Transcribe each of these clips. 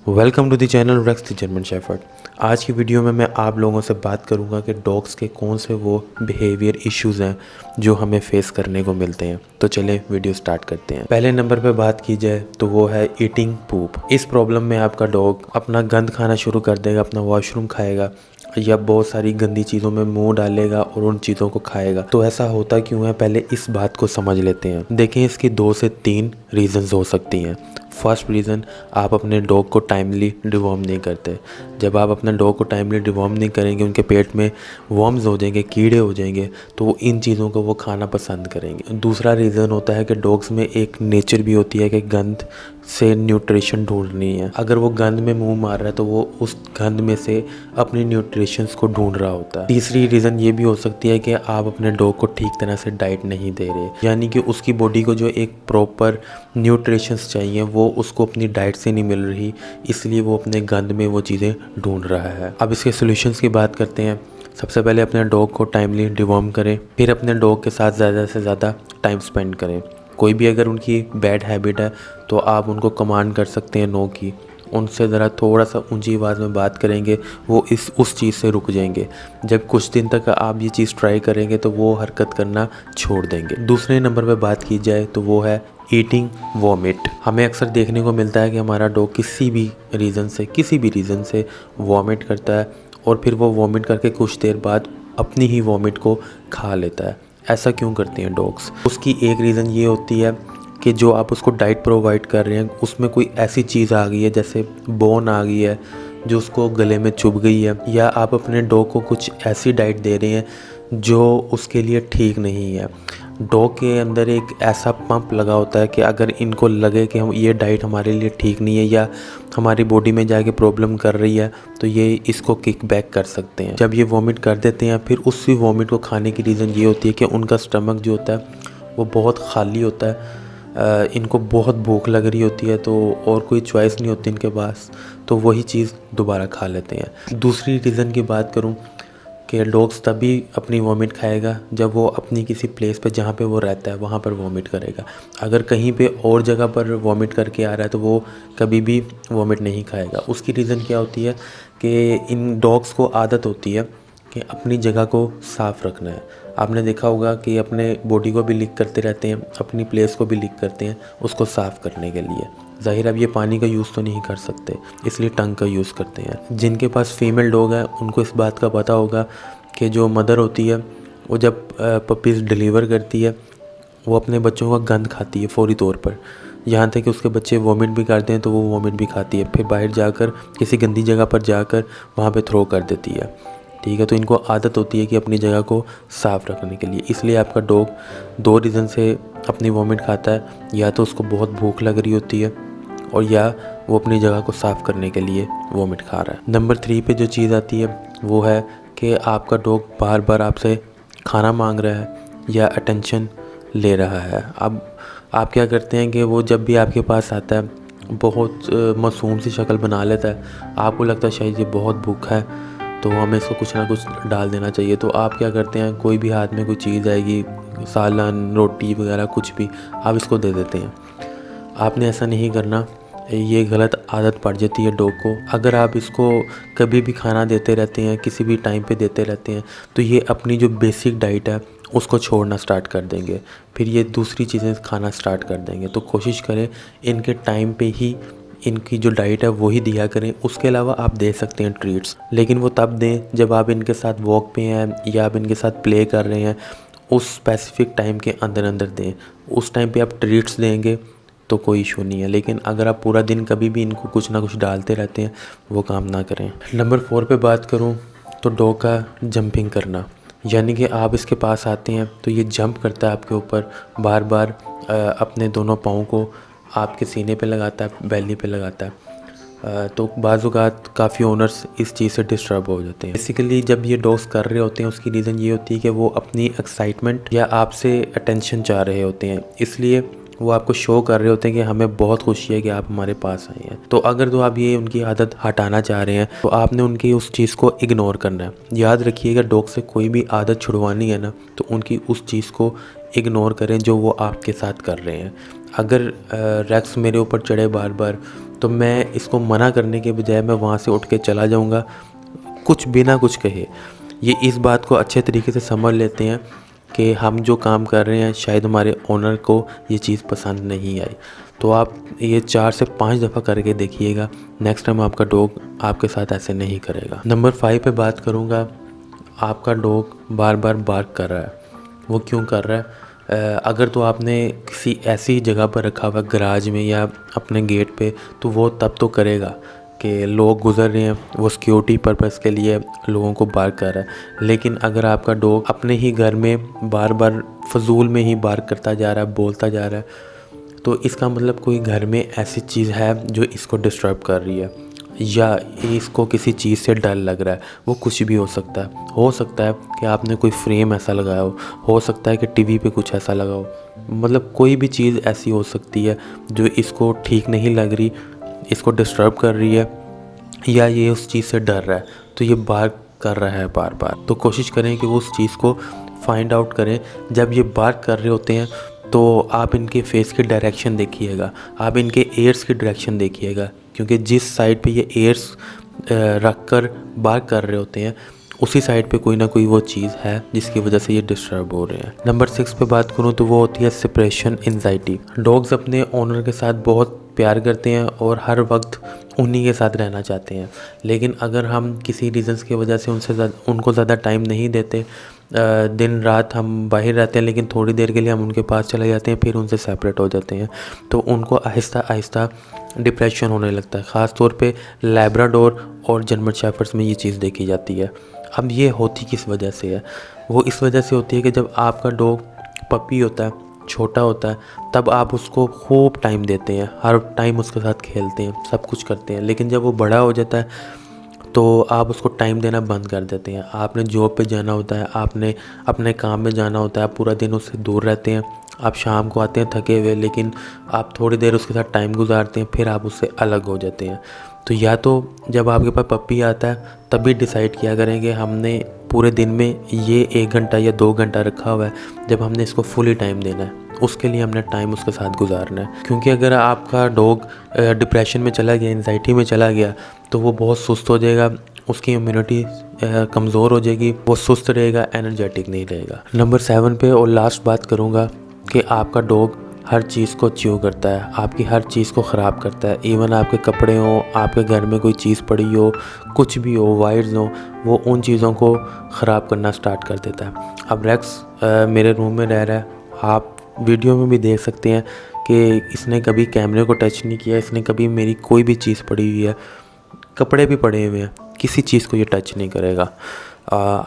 Welcome to the channel Rex the German shepherd. आज की video में मैं आप लोगों से बात करूंगा कि डॉग्स के कौन से वो बिहेवियर इश्यूज़ हैं जो हमें फेस करने को मिलते हैं। तो चलें वीडियो स्टार्ट करते हैं। पहले नंबर पे बात की जाए तो वो है ईटिंग पूप। इस प्रॉब्लम में आपका डॉग अपना गंद खाना शुरू कर देगा, अपना वॉशरूम खाएगा या बहुत सारी गंदी चीज़ों में मुंह डालेगा और उन चीज़ों को खाएगा। तो ऐसा होता क्यों है, पहले इस बात को समझ लेते हैं। देखें, इसकी 2 से 3 रीज़न्स हो सकती हैं। फर्स्ट रीज़न, आप अपने डॉग को टाइमली डिवॉर्म नहीं करते। जब आप अपने डॉग को टाइमली डिवॉर्म नहीं करेंगे, उनके पेट में वर्म्स हो जाएंगे, कीड़े हो जाएंगे, तो वो इन चीज़ों को वो खाना पसंद करेंगे। दूसरा रीज़न होता है कि डॉग्स में एक नेचर भी होती है कि गंद से न्यूट्रिशन ढूंढनी है। अगर वो गंद में मुंह मार रहा है तो वो उस गंद में से अपनी न्यूट्रिशंस को ढूंढ रहा होता है। तीसरी रीज़न ये भी हो सकती है कि आप अपने डॉग को ठीक तरह से डाइट नहीं दे रहे, यानी कि उसकी बॉडी को जो एक प्रॉपर न्यूट्रिशंस चाहिए वो उसको अपनी डाइट से नहीं मिल रही, इसलिए वो अपने गंद में वो चीज़ें ढूंढ रहा है। अब इसके सॉल्यूशंस की बात करते हैं। सबसे पहले अपने डॉग को टाइमली डिवॉर्म करें, फिर अपने डॉग के साथ ज़्यादा से ज़्यादा टाइम स्पेंड करें। कोई भी अगर उनकी बैड हैबिट है तो आप उनको कमांड कर सकते हैं नो की। उनसे ज़रा थोड़ा सा ऊंची आवाज़ में बात करेंगे, वो उस चीज़ से रुक जाएंगे। जब कुछ दिन तक आप ये चीज़ ट्राई करेंगे तो वो हरकत करना छोड़ देंगे। दूसरे नंबर पे बात की जाए तो वो है ईटिंग वॉमिट। हमें अक्सर देखने को मिलता है कि हमारा डॉग किसी भी रीज़न से वॉमिट करता है और फिर वो वॉमिट करके कुछ देर बाद अपनी ही वॉमिट को खा लेता है। ऐसा क्यों करते हैं डॉग्स? उसकी एक रीज़न ये होती है कि जो आप उसको डाइट प्रोवाइड कर रहे हैं उसमें कोई ऐसी चीज़ आ गई है, जैसे बोन आ गई है जो उसको गले में चुभ गई है, या आप अपने डॉग को कुछ ऐसी डाइट दे रहे हैं जो उसके लिए ठीक नहीं है। डॉग के अंदर एक ऐसा पंप लगा होता है कि अगर इनको लगे कि हम ये डाइट हमारे लिए ठीक नहीं है या हमारी बॉडी में जाके प्रॉब्लम कर रही है तो ये इसको किक बैक कर सकते हैं। जब ये वॉमिट कर देते हैं फिर उसी वॉमिट को खाने की रीज़न ये होती है कि उनका स्टमक जो होता है वो बहुत खाली होता है। इनको बहुत भूख लग रही होती है तो और कोई चॉइस नहीं होती इनके पास, तो वही चीज़ दोबारा खा लेते हैं। दूसरी रीज़न की बात करूं कि डॉग्स तभी अपनी वॉमिट खाएगा जब वो अपनी किसी प्लेस पे जहाँ पे वो रहता है वहाँ पर वॉमिट करेगा। अगर कहीं पे और जगह पर वॉमिट करके आ रहा है तो वो कभी भी वॉमिट नहीं खाएगा। उसकी रीज़न क्या होती है कि इन डॉग्स को आदत होती है कि अपनी जगह को साफ़ रखना है। आपने देखा होगा कि अपने बॉडी को भी लीक करते रहते हैं, अपनी प्लेस को भी लीक करते हैं उसको साफ़ करने के लिए। ज़ाहिर अब ये पानी का यूज़ तो नहीं कर सकते, इसलिए टंग का यूज़ करते हैं। जिनके पास फीमेल डॉग है उनको इस बात का पता होगा कि जो मदर होती है वो जब पपीज़ डिलीवर करती है वो अपने बच्चों का गंद खाती है फ़ौरी तौर पर। यहाँ तक कि उसके बच्चे वॉमिट भी करते हैं तो वो वॉमिट भी खाती है, फिर बाहर जाकर किसी गंदी जगह पर जाकर वहाँ पे थ्रो कर देती है। ठीक है, तो इनको आदत होती है कि अपनी जगह को साफ़ रखने के लिए। इसलिए आपका डॉग 2 रीज़न से अपनी वॉमिट खाता है, या तो उसको बहुत भूख लग रही होती है और या वो अपनी जगह को साफ़ करने के लिए वॉमिट खा रहा है। नंबर 3 पे जो चीज़ आती है वो है कि आपका डॉग बार बार आपसे खाना मांग रहा है या अटेंशन ले रहा है। अब आप क्या करते हैं कि वो जब भी आपके पास आता है बहुत मासूम सी शक्ल बना लेता है। आपको लगता है शायद ये बहुत भूखा है तो हमें इसको कुछ ना कुछ डाल देना चाहिए। तो आप क्या करते हैं, कोई भी हाथ में कोई चीज़ आएगी, सालन, रोटी वगैरह कुछ भी, आप इसको दे देते हैं। आपने ऐसा नहीं करना, ये गलत आदत पड़ जाती है डॉग को। अगर आप इसको कभी भी खाना देते रहते हैं, किसी भी टाइम पे देते रहते हैं, तो ये अपनी जो बेसिक डाइट है उसको छोड़ना स्टार्ट कर देंगे, फिर ये दूसरी चीज़ें खाना स्टार्ट कर देंगे। तो कोशिश करें इनके टाइम पे ही इनकी जो डाइट है वही दिया करें। उसके अलावा आप दे सकते हैं ट्रीट्स, लेकिन वो तब दें जब आप इनके साथ वॉक पे हैं या आप इनके साथ प्ले कर रहे हैं, उस स्पेसिफिक टाइम के अंदर अंदर दें। उस टाइम पे आप ट्रीट्स देंगे तो कोई इशू नहीं है, लेकिन अगर आप पूरा दिन कभी भी इनको कुछ ना कुछ डालते रहते हैं वो काम ना करें। नंबर 4 पे बात करूँ तो डॉग का जंपिंग करना, यानी कि आप इसके पास आते हैं तो ये जंप करता है आपके ऊपर, बार बार अपने दोनों पाँव को आपके सीने पे लगाता है, बेली पे लगाता है। तो बाज़-औक़ात काफ़ी ओनर्स इस चीज़ से डिस्टर्ब हो जाते हैं। बेसिकली जब ये डॉग्स कर रहे होते हैं उसकी रीज़न ये होती है कि वो अपनी एक्साइटमेंट या आपसे अटेंशन चाह रहे होते हैं, इसलिए वो आपको शो कर रहे होते हैं कि हमें बहुत खुशी है कि आप हमारे पास आए हैं। तो अगर तो आप ये उनकी आदत हटाना चाह रहे हैं तो आपने उनकी उस चीज़ को इग्नोर करना है। याद रखिएगा, डॉग से कोई भी आदत छुड़वानी है ना तो उनकी उस चीज़ को इग्नोर करें जो वो आपके साथ कर रहे हैं। अगर रैक्स मेरे ऊपर चढ़े बार बार तो मैं इसको मना करने के बजाय मैं वहाँ से उठ के चला जाऊँगा कुछ बिना कुछ कहे। ये इस बात को अच्छे तरीके से समझ लेते हैं कि हम जो काम कर रहे हैं शायद हमारे ओनर को ये चीज़ पसंद नहीं आई। तो आप ये 4 से 5 दफ़ा करके देखिएगा, नेक्स्ट टाइम आपका डॉग आपके साथ ऐसे नहीं करेगा। नंबर 5 पे बात करूँगा। आपका डॉग बार बार बार्क कर रहा है, वो क्यों कर रहा है? अगर तो आपने किसी ऐसी जगह पर रखा हुआ गराज में या अपने गेट पे, तो वो तब तो करेगा कि लोग गुज़र रहे हैं, वो सिक्योरिटी पर्पज़ के लिए लोगों को बार्क कर रहा है। लेकिन अगर आपका डॉग अपने ही घर में बार बार फजूल में ही बार्क करता जा रहा है, बोलता जा रहा है, तो इसका मतलब कोई घर में ऐसी चीज़ है जो इसको डिस्टर्ब कर रही है, या इसको किसी चीज़ से डर लग रहा है। वो कुछ भी हो सकता है। हो सकता है कि आपने कोई फ्रेम ऐसा लगाया हो सकता है कि टीवी पे कुछ ऐसा लगा हो, मतलब कोई भी चीज़ ऐसी हो सकती है जो इसको ठीक नहीं लग रही, इसको डिस्टर्ब कर रही है, या ये उस चीज़ से डर रहा है, तो ये बार्क कर रहा है बार बार। तो कोशिश करें कि वो उस चीज़ को फाइंड आउट करें। जब ये बार्क कर रहे होते हैं तो आप इनके फेस की डायरेक्शन देखिएगा, आप इनके एयर्स की डायरेक्शन देखिएगा, क्योंकि जिस साइड पे ये एयर्स रख कर बार्क कर रहे होते हैं उसी साइड पे कोई ना कोई वो चीज़ है जिसकी वजह से ये डिस्टर्ब हो रहे हैं। नंबर 6 पे बात करूँ तो वो होती है सेपरेशन एंजाइटी। डॉग्स अपने ओनर के साथ बहुत प्यार करते हैं और हर वक्त उन्हीं के साथ रहना चाहते हैं, लेकिन अगर हम किसी रीज़न्स की वजह से उनको ज़्यादा टाइम नहीं देते, दिन रात हम बाहर रहते हैं, लेकिन थोड़ी देर के लिए हम उनके पास चले जाते हैं, फिर उनसे सेपरेट हो जाते हैं, तो उनको आहिस्ता आहिस्ता डिप्रेशन होने लगता है। ख़ास तौर पे लैब्राडोर और जर्मन शेफर्ड्स में ये चीज़ देखी जाती है। अब ये होती किस वजह से है? वो इस वजह से होती है कि जब आपका डॉग पपी होता है, छोटा होता है, तब आप उसको खूब टाइम देते हैं, हर टाइम उसके साथ खेलते हैं, सब कुछ करते हैं। लेकिन जब वो बड़ा हो जाता है तो आप उसको टाइम देना बंद कर देते हैं। आपने जॉब पे जाना होता है, आपने अपने काम में जाना होता है, आप पूरा दिन उससे दूर रहते हैं, आप शाम को आते हैं थके हुए, लेकिन आप थोड़ी देर उसके साथ टाइम गुजारते हैं, फिर आप उससे अलग हो जाते हैं। तो या तो जब आपके पास पप्पी आता है तभी डिसाइड किया करें कि हमने पूरे दिन में ये 1 घंटा या 2 घंटा रखा हुआ है जब हमने इसको फुली टाइम देना है, उसके लिए हमने टाइम उसके साथ गुजारना है। क्योंकि अगर आपका डॉग डिप्रेशन में चला गया, एंजाइटी में चला गया, तो वो बहुत सुस्त हो जाएगा, उसकी इम्यूनिटी कमज़ोर हो जाएगी, वो सुस्त रहेगा, एनर्जेटिक नहीं रहेगा। नंबर 7 पे और लास्ट बात करूँगा कि आपका डॉग हर चीज़ को च्यू करता है, आपकी हर चीज़ को ख़राब करता है। इवन आपके कपड़े हों, आपके घर में कोई चीज़ पड़ी हो, कुछ भी हो, वायर्स हों, वो उन चीज़ों को ख़राब करना स्टार्ट कर देता है। अब रेक्स मेरे रूम में रह रहा है, आप वीडियो में भी देख सकते हैं कि इसने कभी कैमरे को टच नहीं किया, इसने कभी मेरी कोई भी चीज़ पड़ी हुई है, कपड़े भी पड़े हुए हैं, किसी चीज़ को ये टच नहीं करेगा।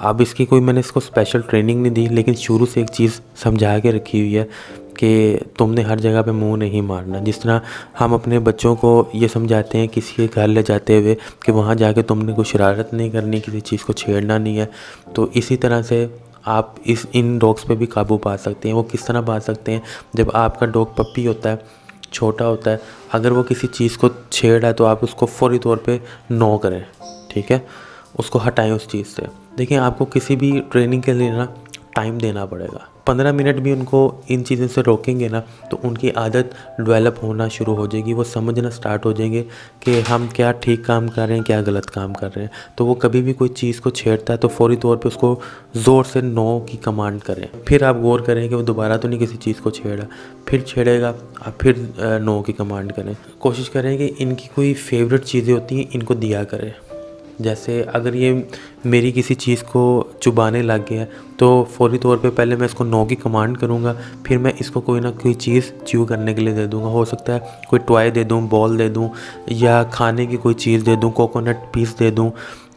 अब इसकी कोई मैंने इसको स्पेशल ट्रेनिंग नहीं दी, लेकिन शुरू से एक चीज़ समझा के रखी हुई है कि तुमने हर जगह पे मुंह नहीं मारना। जिस तरह हम अपने बच्चों को ये समझाते हैं किसी के घर ले जाते हुए कि वहाँ जाके तुमने कोई शरारत नहीं करनी, किसी चीज़ को छेड़ना नहीं है, तो इसी तरह से आप इन डॉग्स पे भी काबू पा सकते हैं। वो किस तरह पा सकते हैं? जब आपका डॉग पप्पी होता है, छोटा होता है, अगर वो किसी चीज़ को छेड़ रहा है तो आप उसको फौरी तौर पे नो करें, ठीक है, उसको हटाएं उस चीज़ से। देखिए, आपको किसी भी ट्रेनिंग के लिए ना टाइम देना पड़ेगा। 15 मिनट भी उनको इन चीज़ों से रोकेंगे ना तो उनकी आदत डेवलप होना शुरू हो जाएगी, वो समझना स्टार्ट हो जाएंगे कि हम क्या ठीक काम कर रहे हैं, क्या गलत काम कर रहे हैं। तो वो कभी भी कोई चीज़ को छेड़ता है तो फौरी तौर पे उसको ज़ोर से नो की कमांड करें। फिर आप गौर करें कि वो दोबारा तो नहीं किसी चीज़ को छेड़ा, फिर छेड़ेगा, आप फिर नो की कमांड करें। कोशिश करें कि इनकी कोई फेवरेट चीज़ें होती हैं, इनको दिया करें। जैसे अगर ये मेरी किसी चीज़ को चुबाने लग गया तो फौरी तौर पे पहले मैं इसको नो की कमांड करूँगा, फिर मैं इसको कोई ना कोई चीज़ च्यू करने के लिए दे दूँगा। हो सकता है कोई टॉय दे दूँ, बॉल दे दूँ, या खाने की कोई चीज़ दे दूँ, कोकोनट पीस दे दूँ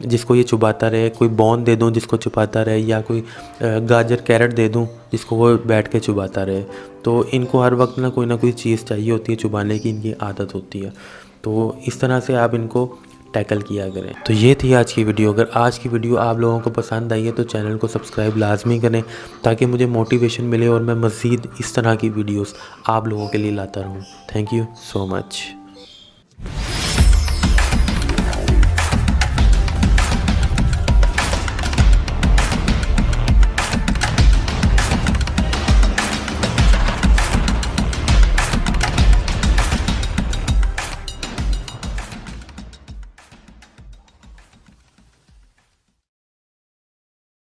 जिसको ये चुबाता रहे, कोई बॉन दे दूँ जिसको चुबाता रहे, या कोई गाजर कैरेट दे दूँ जिसको वो बैठ के चुबाता रहे। तो इनको हर वक्त ना कोई चीज़ चाहिए होती है चुबाने की, इनकी आदत होती है। तो इस तरह से आप इनको टैकल किया करें। तो ये थी आज की वीडियो। अगर आज की वीडियो आप लोगों को पसंद आई है तो चैनल को सब्सक्राइब लाजमी करें ताकि मुझे मोटिवेशन मिले और मैं मज़ीद इस तरह की वीडियोस आप लोगों के लिए लाता रहूँ। Thank you so much.